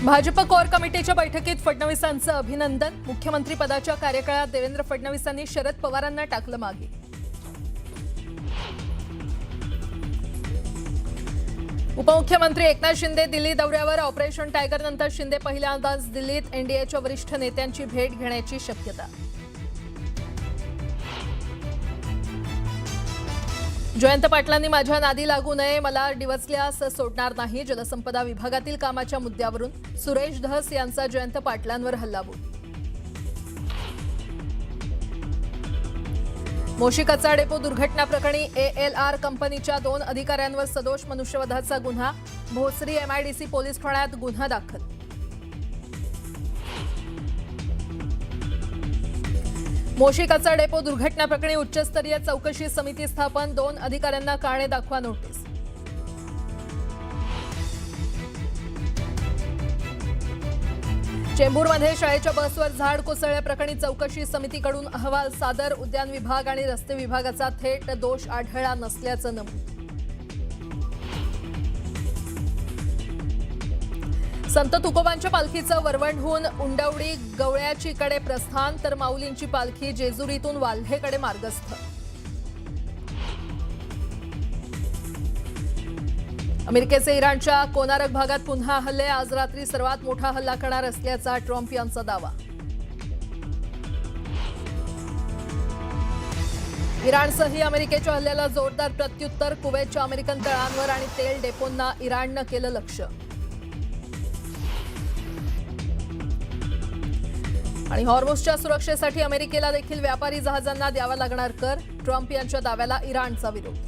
Bhajap core कमिटीच्या बैठकीत फडणवीसांचं अभिनंदन। मुख्यमंत्री पदाच्या कार्यकाळात देवेंद्र फडणवीसांनी शरद पवारांना टाकलं मागे। उपमुख्यमंत्री एकनाथ शिंदे दिल्ली दौऱ्यावर। ऑपरेशन टायगर नंतर शिंदे पहिल्यांदाच दिल्लीत। एनडीएच्या वरिष्ठ नेत्यांची भेट घेण्याची शक्यता। जयंत पाटलांनी माझ्या नादी लागू नये, मला डिवचल्यास सोडणार नाही। जलसंपदा विभागातील कामाच्या मुद्द्यावरून सुरेश धस यांचा जयंत पाटलांवर हल्लाबोल। मोशी कचरा डेपो दुर्घटना प्रकरणी ALR कंपनीच्या 2 अधिकाऱ्यांवर सदोष मनुष्यवधाचा गुन्हा। भोसरी MIDC पोलीस ठाण्यात गुन्हा दाखल। मोशी कचरा डेपो दुर्घटना प्रकरणी उच्चस्तरीय चौकशी समिती स्थापन। 2 अधिकाऱ्यांना कारणे दाखवा नोटीस। चेंबूरमध्ये शाळेच्या बसवर झाड कोसळल्याप्रकरणी चौकशी समितीकडून अहवाल सादर। उद्यान विभाग आणि रस्ते विभागाचा थेट दोष आढळला नसल्याचं नमूद। संत तुकोबांच्या पालखीचं वरवंडहून उंडवडी गवळ्याचीकडे प्रस्थान, तर माऊलींची पालखी जेजुरीतून वाल्हेकडे मार्गस्थ। अमेरिकेचे इराणच्या कोनारक भागात पुन्हा हल्ले। आज रात्री सर्वात मोठा हल्ला करणार असल्याचा ट्रम्प यांचा दावा। इराणसही अमेरिकेच्या हल्ल्याला जोरदार प्रत्युत्तर। कुवेतच्या अमेरिकन तळांवर आणि तेल डेपोंना इराणनं केलं लक्ष्य। आणि हॉर्मुझच्या सुरक्षेसाठी अमेरिकेला देखील व्यापारी जहाजांना द्यावा लागणार कर। ट्रम्प यांच्या दाव्याला इराणचा विरोध।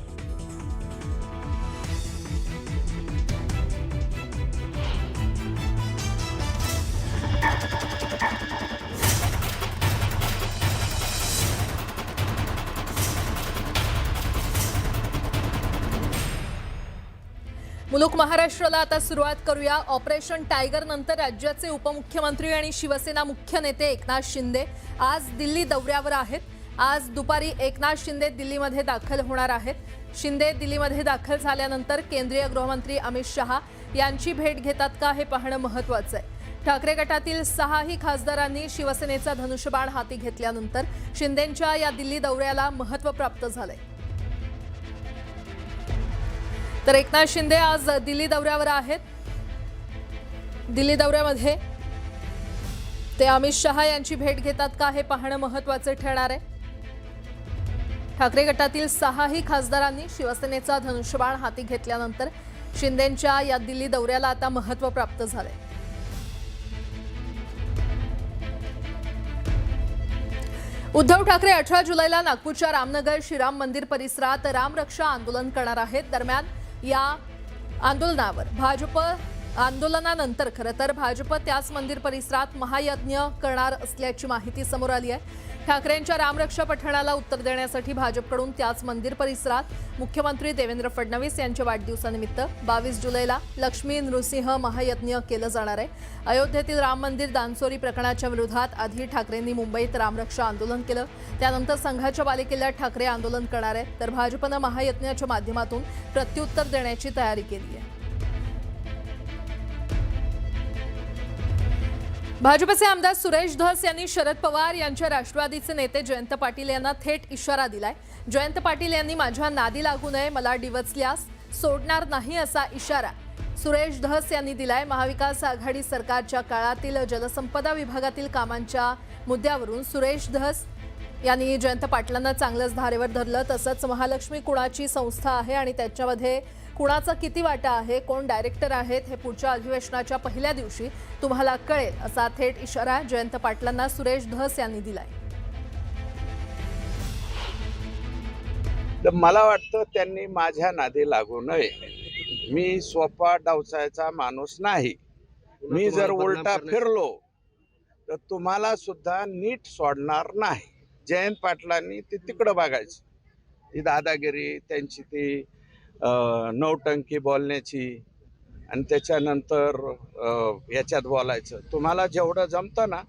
मुलुक महाराष्ट्राला आता सुरुवात करूया। ऑपरेशन टायगर नंतर राज्याचे उपमुख्यमंत्री आणि शिवसेना मुख्य नेते एकनाथ शिंदे आज दिल्ली दौऱ्यावर आहेत। आज दुपारी एकनाथ शिंदे दिल्लीमध्ये दाखल होणार आहेत। शिंदे दिल्लीमध्ये दाखल झाल्यानंतर केंद्रीय गृहमंत्री अमित शहा यांची भेट घेतात का हे पाहणं महत्त्वाचं आहे। ठाकरे गटातील 6ही खासदारांनी शिवसेनेचा धनुष्यबाण हाती घेतल्यानंतर शिंदेंच्या या दिल्ली दौऱ्याला महत्त्व प्राप्त झालंय। तर एकनाथ शिंदे आज दिल्ली दौऱ्यावर आहेत। दिल्ली दौऱ्यामध्ये ते अमित शहा यांची भेट घेतात का हे पाहणं महत्त्वाचे ठरणार आहे। ठाकरे गटातील 6ही खासदारांनी शिवसेनेचा धनुष्यबाण हाती घेतल्यानंतर शिंदेंच्या या दिल्ली दौऱ्याला आता महत्त्व प्राप्त झालंय। उद्धव ठाकरे 18 जुलैला नागपूरच्या रामनगर श्रीराम मंदिर परिसरात रामरक्षा आंदोलन करणार आहेत। दरम्यान या आंदोलनानंतर खरं तर भाजप त्याच मंदिर परिसरात महायज्ञ करणार असल्याची माहिती समोर आली आहे। ठाकरेंच्या रामरक्षा पठणाला उत्तर देण्यासाठी भाजपकडून त्याच मंदिर परिसरात मुख्यमंत्री देवेंद्र फडणवीस यांच्या वाढदिवसानिमित्त 22 जुलैला लक्ष्मी नृसिंह महायज्ञ केलं जाणार आहे। अयोध्येतील राम मंदिर दानचोरी प्रकरणाच्या विरोधात आधी ठाकरेंनी मुंबईत रामरक्षा आंदोलन केलं, त्यानंतर संघाच्या बालेकिल्ल्यात ठाकरे आंदोलन करणार आहेत। तर भाजपनं महायज्ञाच्या माध्यमातून प्रत्युत्तर देण्याची तयारी केली आहे। भाजपचे आमदार सुरेश धस यांनी शरद पवार यांच्या राष्ट्रवादीचे नेते जयंत पाटील यांना थेट इशारा दिलाय। जयंत पाटील यांनी माझ्या नादी लागू नये, मला डिवचल्यास सोडणार नाही असा इशारा सुरेश धस यांनी दिलाय। महाविकास आघाडी सरकारच्या काळातील जलसंपदा विभागातील कामांच्या मुद्द्यावरून सुरेश धस यांनी जयंत पाटलांना चांगलंच धारेवर धरलं। तसंच महालक्ष्मी कुणाची संस्था आहे आणि त्याच्यामध्ये कुणाचा किती वाटा आहे, कोण डायरेक्टर आहेत हे पुढच्या अधिवेशनाच्या पहिल्या दिवशी तुम्हाला कळेल असा थेट इशारा जयंत पाटलांना सुरेश धस यांनी दिलाय। मला वाटतं त्यांनी माझ्या नादी लागू नये। मी सोपा डावसायचा माणूस नाही। मी जर उलटा फिरलो तर तुम्हाला सुद्धा नीट सोडणार नाही। जयंत पाटलांनी ते तिकडं बघायचं, ती दादागिरी त्यांची, ती नौटंकी बोलण्याची आणि त्याच्यानंतर याच्यात बोलायचं। तुम्हाला जेवढं जमतं ना,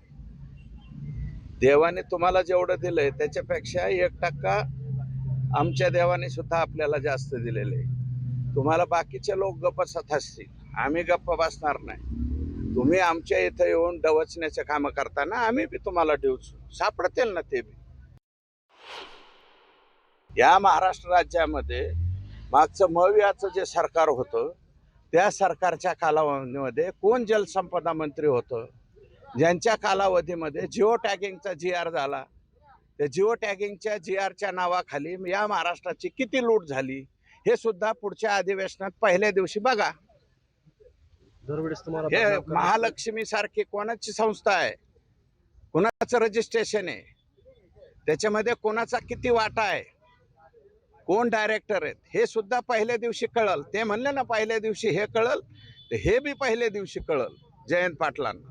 देवाने तुम्हाला जेवढं दिलंय त्याच्यापेक्षा 1% आमच्या देवाने सुद्धा आपल्याला जास्त दिलेले आहे। तुम्हाला बाकीचे लोक गप्प बसत असतील, आम्ही गप्प बसणार नाही। तुम्ही आमच्या इथं येऊन डवचण्याचे कामं करताना आम्ही बी तुम्हाला डिवचू, सापडतील ना ते बी. या महाराष्ट्र राज्यामध्ये मागचं मवियाचं जे सरकार होतं त्या सरकारच्या कालावधीमध्ये कोण जलसंपदा मंत्री होतं, ज्यांच्या कालावधीमध्ये जिओ टॅगिंगचा GR झाला, त्या जिओ टॅगिंगच्या GRच्या नावाखाली या महाराष्ट्राची किती लूट झाली हे सुद्धा पुढच्या अधिवेशनात पहिल्या दिवशी बघा. हे महालक्ष्मी सारखी कोणाची संस्था आहे, कोणाचं रजिस्ट्रेशन आहे, त्याच्यामध्ये कोणाचा किती वाटा आहे, कोण डायरेक्टर आहेत हे सुद्धा पहिल्या दिवशी कळल. ते म्हणले ना पहिल्या दिवशी हे कळल, तर हे बी पहिल्या दिवशी कळल जयंत पाटलांना.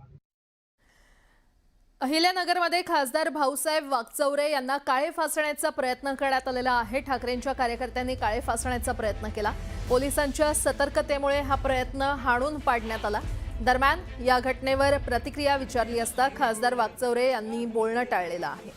अहिल्यानगरमध्ये खासदार भाऊसाहेब वाकचौरे यांना काळे फासण्याचा प्रयत्न करण्यात आलेला आहे. ठाकरेंच्या कार्यकर्त्यांनी काळे फासण्याचा प्रयत्न केला. पोलिसांच्या सतर्कतेमुळे हा प्रयत्न हाणून पाडण्यात आला. दरम्यान या घटनेवर प्रतिक्रिया विचारली असता खासदार वाकचौरे यांनी बोलणं टाळलेलं आहे.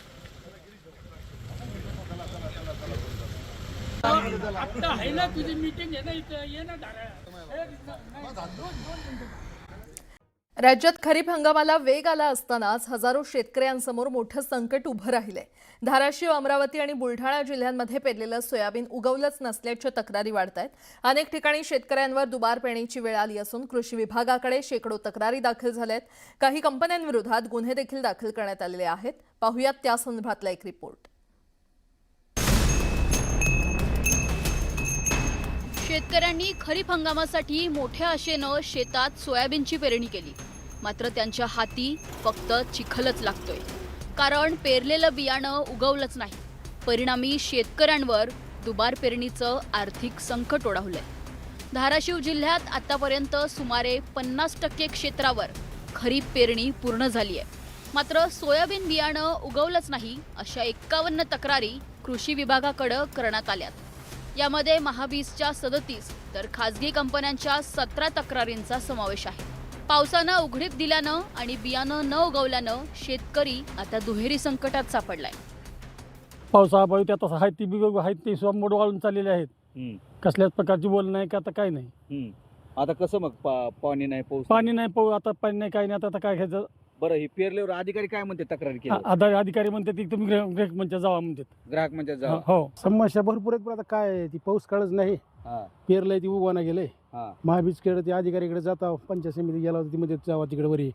राज्यात खरीप हंगामाला वेग आला असतानाच हजारो शेतकऱ्यांसमोर मोठं संकट उभं राहिलंय. धाराशिव, अमरावती आणि बुलढाणा जिल्ह्यांमध्ये पेरलेलं सोयाबीन उगवलंच नसल्याच्या तक्रारी वाढत आहेत. अनेक ठिकाणी शेतकऱ्यांवर दुबार पेरणीची वेळ आली असून कृषी विभागाकडे शेकडो तक्रारी दाखल झाल्या आहेत. काही कंपन्यांविरोधात गुन्हे देखील दाखल करण्यात आलेले आहेत. पाहुयात त्या संदर्भातला एक रिपोर्ट. शेतकऱ्यांनी खरीप हंगामासाठी मोठ्या आशेनं शेतात सोयाबीनची पेरणी केली. मात्र त्यांच्या हाती फक्त चिखलच लागतोय, कारण पेरलेलं बियाणं उगवलंच नाही. परिणामी शेतकऱ्यांवर दुबार पेरणीचं आर्थिक संकट ओढावलंय. धाराशिव जिल्ह्यात आतापर्यंत सुमारे 50% क्षेत्रावर खरीप पेरणी पूर्ण झाली आहे. मात्र सोयाबीन बियाणं उगवलंच नाही अशा 51 तक्रारी कृषी विभागाकडे करण्यात आल्यात. यामध्ये महाबीजच्या 37 तर खासगी कंपन्यांच्या 17 तक्रारींचा समावेश आहे. पावसानं उघडीप दिल्यानं आणि बियाणं न उगवल्यानं शेतकरी आता दुहेरी संकटात सापडलाय. पावसाअभावी त्यात आहे ती बिग आहेत ते मोड वाळून चाललेले आहेत. कसल्याच प्रकारची बोल नाही का आता काय नाही. आता कसं मग पाणी नाही पाऊस पाणी नाही आता पाणी नाही काय नाही आता काय घ्यायचं. बरं, हे पेरल्यावर अधिकारी काय म्हणते तक्रार केली? अधिकारी म्हणतात की तुम्ही ग्राहक मंचात जावा म्हणतात. ग्राहक म्हणजे जा. हो, समस्या भरपूर आहेत. पण आता काय आहे, ती पाऊस काळच नाही. पेरलंय ती उगवाना गेलंय. महाबीजकडे ते अधिकारीकडे जाता, पंचायत समिती गेला होती मध्ये जावा तिकडे वरी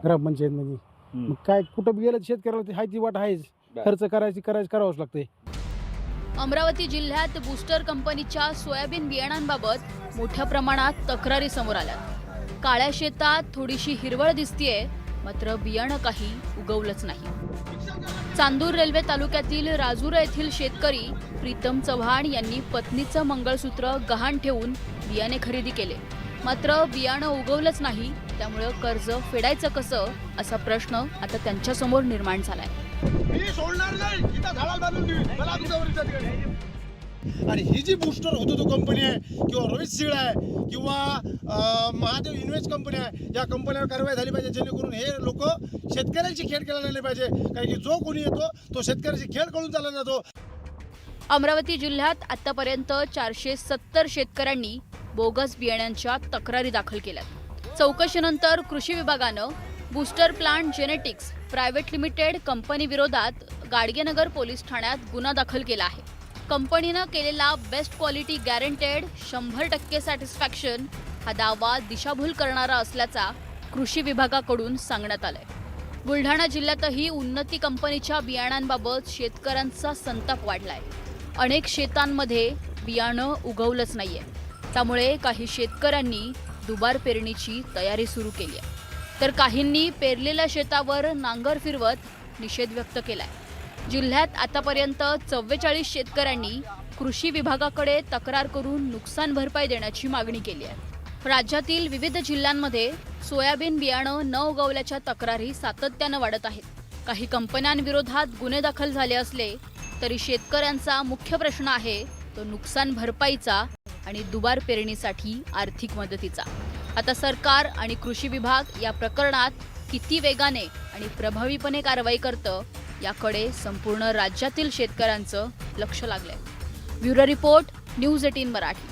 ग्रामपंचायत मध्ये. मग काय कुठं गेलं शेतकऱ्याला हाय ती वाट आहेच. खर्च करावंच लागतंय. अमरावती जिल्ह्यात बूस्टर कंपनीच्या सोयाबीन बियाणांबाबत मोठ्या प्रमाणात तक्रारी समोर आल्या. काळ्या शेतात थोडीशी हिरवळ दिसतीये, मात्र बियाणं काही उगवलंच नाही. चांदूर रेल्वे तालुक्यातील राजुरा येथील शेतकरी प्रीतम चव्हाण यांनी पत्नीचं मंगळसूत्र गहाण ठेवून बियाणे खरेदी केले. मात्र बियाणं उगवलंच नाही. त्यामुळे कर्ज फेडायचं कसं असा प्रश्न आता त्यांच्या समोर निर्माण झालाय. आणि ही जी बूस्टर होतो तो कंपनी आहे किंवा रोहित सीड आहे किंवा महादेव इन्व्हेस्ट कंपनी आहे, या कंपन्यावर कारवाई झाली पाहिजे, जेणेकरून हे लोक शेतकऱ्यांची खेळ केला नाही पाहिजे. कारण की जो कोणी येतो तो शेतकऱ्याची खेळ करून चालला जातो. अमरावती जिल्ह्यात आतापर्यंत 470 शेतकऱ्यांनी बोगस बियाण्यांच्या तक्रारी दाखल केल्यात. चौकशीनंतर कृषी विभागानं booster plant genetics private limited company विरोधात गाडगेनगर पोलीस ठाण्यात गुन्हा दाखल केला आहे. कंपनीनं केलेला बेस्ट क्वालिटी गॅरंटेड 100% सॅटिस्फॅक्शन हा दावा दिशाभूल करणारा असल्याचा कृषी विभागाकडून सांगण्यात आलंय. बुलढाणा जिल्ह्यातही उन्नती कंपनीच्या बियाणांबाबत शेतकऱ्यांचा संताप वाढलाय. अनेक शेतांमध्ये बियाणं उगवलंच नाहीये. त्यामुळे काही शेतकऱ्यांनी दुबार पेरणीची तयारी सुरू केली आहे, तर काहींनी पेरलेल्या शेतावर नांगर फिरवत निषेध व्यक्त केलाय. जिल्ह्यात आतापर्यंत 44 शेतकऱ्यांनी कृषी विभागाकडे तक्रार करून नुकसान भरपाई देण्याची मागणी केली आहे. राज्यातील विविध जिल्ह्यांमध्ये सोयाबीन बियाणं न उगवल्याच्या तक्रारी सातत्यानं वाढत आहेत. काही कंपन्यांविरोधात गुन्हे दाखल झाले असले तरी शेतकऱ्यांचा मुख्य प्रश्न आहे तो नुकसान भरपाईचा आणि दुबार पेरणीसाठी आर्थिक मदतीचा. आता सरकार आणि कृषी विभाग या प्रकरणात किती वेगाने आणि प्रभावीपणे कारवाई करतं याकडे संपूर्ण राज्यातील शेतकऱ्यांचं लक्ष लागलंय. Bureau report, news 18 Marathi.